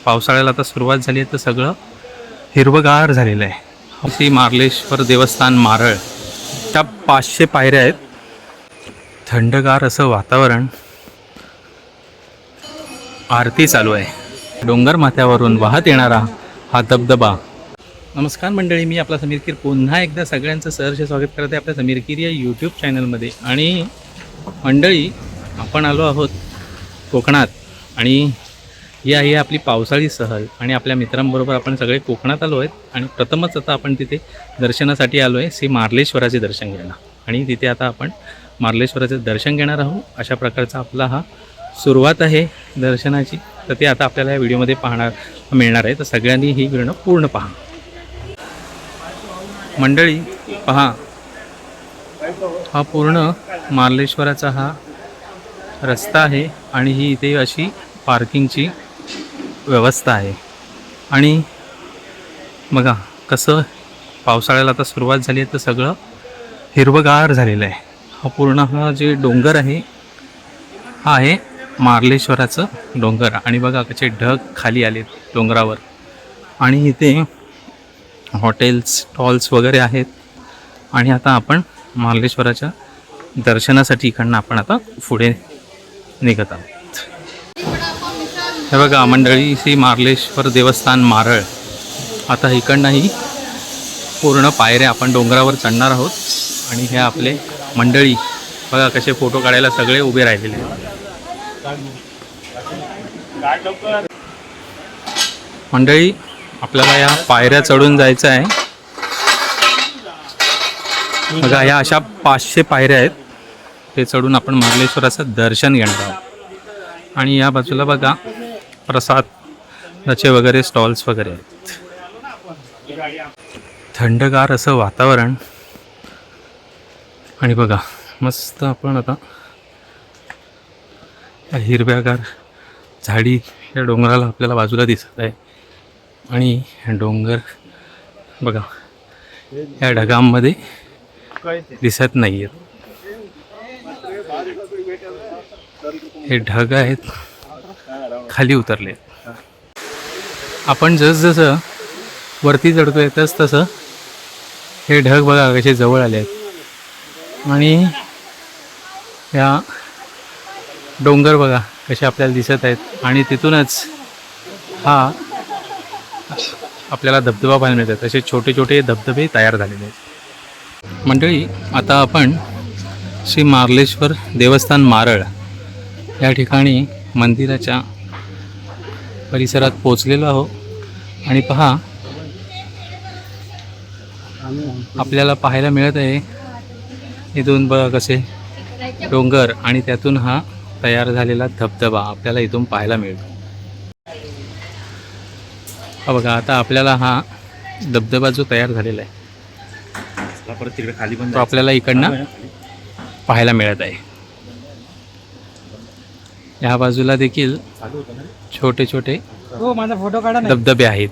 पावसाळ्याला आता सुरुवात झाली आहे तर सगळं हिरवगार झालेलं आहे. श्री मार्लेश्वर देवस्थान मारळ, त्या 500 पायऱ्या आहेत. थंडगार असं वातावरण, आरती चालू आहे. डोंगर माथ्यावरून वाहत येणारा हा धबधबा. नमस्कार मंडळी, मी आपला समीर कीर पुन्हा एकदा सगळ्यांचं सहर्ष स्वागत करत आहे आपल्या समीर कीर या यूट्यूब चॅनलमध्ये. आणि मंडळी, आपण आलो आहोत कोकणात आणि ही आहे आपली पावसाळी सहल. आणि आपल्या मित्रांबरोबर आपण सगळे कोकणात आलो आहेत आणि प्रथमच आता आपण तिथे दर्शनासाठी आलो आहे श्री मार्लेश्वराचे दर्शन घ्यायला. आणि तिथे आता आपण मार्लेश्वराचं दर्शन घेणार आहोत. अशा प्रकारचा आपला हा सुरुवात आहे दर्शनाची. तर ते आता आपल्याला या व्हिडिओमध्ये मिळणार आहे. तर सगळ्यांनी ही व्हिडिओ पूर्ण पहा. मंडळी पहा, हा पूर्ण मार्लेश्वराचा हा रस्ता आहे आणि ही इथे अशी पार्किंगची व्यवस्था आहे. आणि बघा कसं पावसाळ्याला आता सुरुवात झाली आहे तर सगळं हिरवगार झालेलं आहे. हा पूर्ण हा जे डोंगर आहे हा आहे मार्लेश्वराचं डोंगर. आणि बघा कसे ढग खाली आलेत डोंगरावर. आणि इथे हॉटेल्स, स्टॉल्स वगैरे आहेत. आणि आता आपण मार्लेश्वराच्या दर्शनासाठी इकडनं आपण आता पुढे निघत आहोत. हे बघा मंडळी, श्री मार्लेश्वर देवस्थान मारळ. आता इकडनंही पूर्ण पायऱ्या आपण डोंगरावर चढणार आहोत. आणि हे आपले मंडळी बघा कसे फोटो काढायला सगळे उभे राहिलेले आहेत. मंडळी, आपल्याला या पायऱ्या चढून जायचं आहे. बघा या अशा 500 पायऱ्या आहेत. ते चढून आपण मार्लेश्वराचं दर्शन घेणार आहोत. आणि या बाजूला बघा प्रसादाचे वगैरे स्टॉल्स वगैरे आहेत. थंडगार असं वातावरण. आणि बघा मस्त आपण आता हिरव्यागार झाडी या डोंगराला आपल्याला बाजूला दिसत आहे. आणि डोंगर बघा या ढगांमध्ये दिसत नाही आहेत. हे ढग आहेत खाली उतरले. आपण जसं वरती चढतोय तसं हे ढग बघा कसे जवळ आले आहेत. आणि या डोंगर बघा कसे आपल्याला दिसत आहेत. आणि तिथूनच हा आपल्याला धबधबा पाहायला मिळतात. असे छोटे छोटे धबधबे तयार झालेले आहेत. मंडळी, आता आपण श्री मार्लेश्वर देवस्थान मारळ या ठिकाणी मंदिराच्या परिसरात पोचलेलो आहोत. आणि पहा आपल्याला पाहायला मिळत आहे इथून बघा कसे डोंगर आणि त्यातून हा तयार झालेला धबधबा आपल्याला इथून पाहायला मिळतो. बघा आता आपल्याला हा धबधबा जो तयार झालेला आहे परत तिकडे खाली पण तो आपल्याला इकडनं पाहायला मिळत आहे. या बाजूला देखील छोटे छोटे धबधबे आहेत.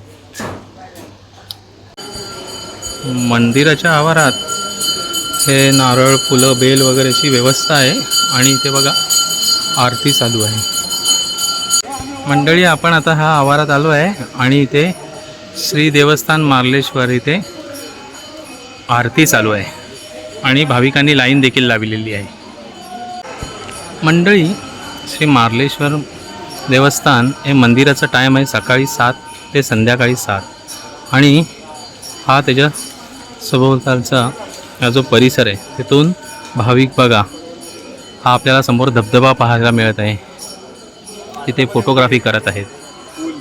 मंदिराच्या आवारात हे नारळ, फुलं, बेल वगैरेची व्यवस्था आहे. आणि इथे बघा आरती चालू आहे. मंडळी, आपण आता हा आवारात आलो आहे आणि इथे श्री देवस्थान मार्लेश्वर इथे आरती चालू आहे. आणि भाविकांनी लाईन देखील लावलेली आहे. मंडळी, श्री मार्लेश्वर देवस्थान हे मंदिराचा टाईम आहे सकाळी 7 ते संध्याकाळी 7. आणि हा त्याच्या सभोवतालचा हा जो परिसर आहे तिथून भाविक बघा हा आपल्याला समोर धबधबा पाहायला मिळत आहे. तिथे फोटोग्राफी करत आहेत,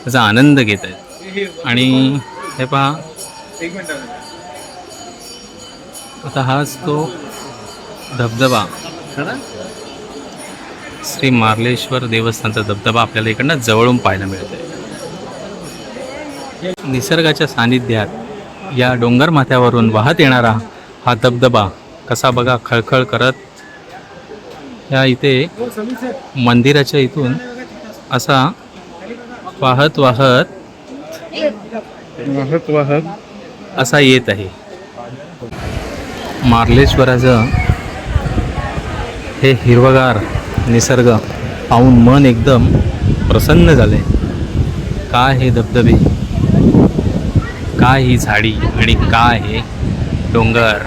त्याचा आनंद घेत आहेत. आणि हे पहा आता हाच तो धबधबा श्री मार्लेश्वर देवस्थानचा धबधबा आपल्याला इकडनं जवळून पाहायला मिळत आहे. निसर्गाच्या सानिध्यात या डोंगर माथ्यावरून वाहत येणारा हा धबधबा कसा बघा खळखळ करत या इथे मंदिराच्या इथून असा वाहत वाहत असा येत आहे. मार्लेश्वराचं हे हिरवगार निसर्ग पाहून मन एकदम प्रसन्न झाले. काय हे धबधबे, काय ही झाडी आणि काय हे डोंगर,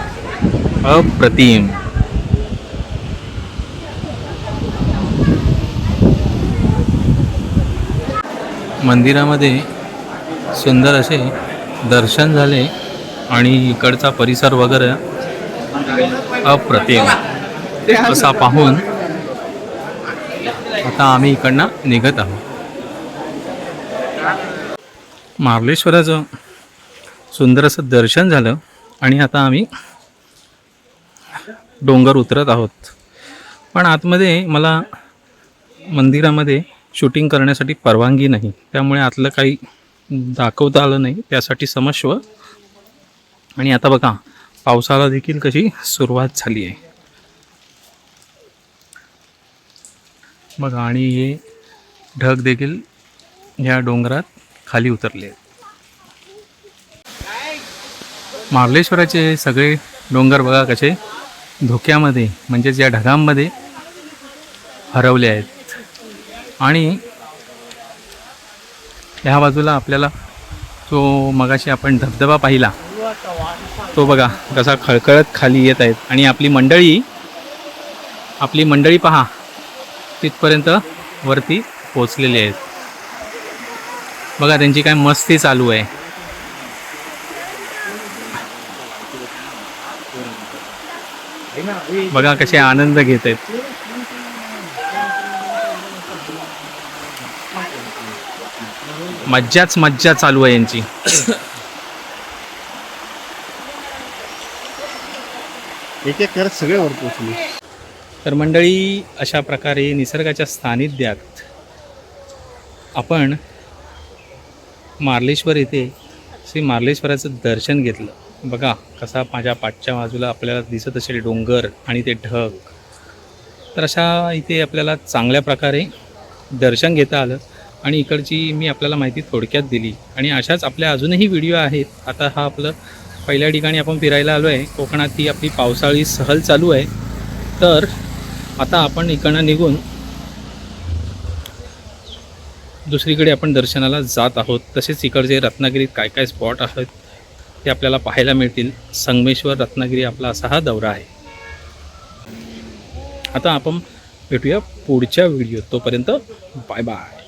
अप्रतिम. मंदिरामध्ये सुंदर असे दर्शन झाले आणि इकडचा परिसर वगैरे अप्रतिम असा पाहून आता आम्ही इकडनं निघत आहोत. मार्लेश्वराचं सुंदर असं दर्शन झालं आणि आता आम्ही डोंगर उतरत आहोत. पण आतमध्ये मला मंदिरामध्ये शूटिंग करण्यासाठी परवानगी नाही, त्यामुळे आतलं काही दाखवता आलं नाही, त्यासाठी क्षमस्व. आणि आता बघा पावसाला देखील कशी सुरुवात झाली आहे बघा, आणि हे ढग देखील ह्या डोंगरात खाली उतरले आहेत. मार्लेश्वराचे सगळे डोंगर बघा कसे धोक्यामध्ये म्हणजेच या ढगांमध्ये हरवले आहेत. आणि ह्या बाजूला आपल्याला तो मगाशी आपण धबधबा पाहिला तो बघा कसा खळखळत खाली येत आहेत. आणि आपली मंडळी पहा तिथपर्यंत वरती पोचलेली आहेत बघा, त्यांची काय मस्ती चालू आहे. बघा कसे आनंद घेत आहेत. मज्जा चालू आहे यांची. एक एक करत सगळे वर पोहोचले. तर मंडळी अशा प्रकारे निसर्गाच्या सानिध्यात आपण मार्लेश्वर येथे श्री मार्लेश्वराचं दर्शन घेतलं. बघा कसा माझ्या पाठच्या बाजूला आपल्याला दिसत असेल डोंगर आणि ते ढग. तर अशा इथे आपल्याला चांगल्या प्रकारे दर्शन घेता आलं आणि इकडची मी आपल्याला माहिती थोडक्यात दिली. आणि अशाच आपल्या अजूनही व्हिडिओ आहेत. आता हा आपलं पहिल्या ठिकाणी आपण फिरायला आलो आहे. कोकणात ही आपली पावसाळी सहल चालू आहे. तर आता आपण इकडनं निघून दुसरीकडे आपण दर्शनाला जात आहोत. तसेच इकडचे रत्नागिरीत काय काय स्पॉट आहेत ते आपल्याला पाहायला मिळतील. संगमेश्वर रत्नागिरी आपला असा हा दौरा आहे. आता आपण भेटूया पुढच्या व्हिडिओ. तोपर्यंत बाय बाय.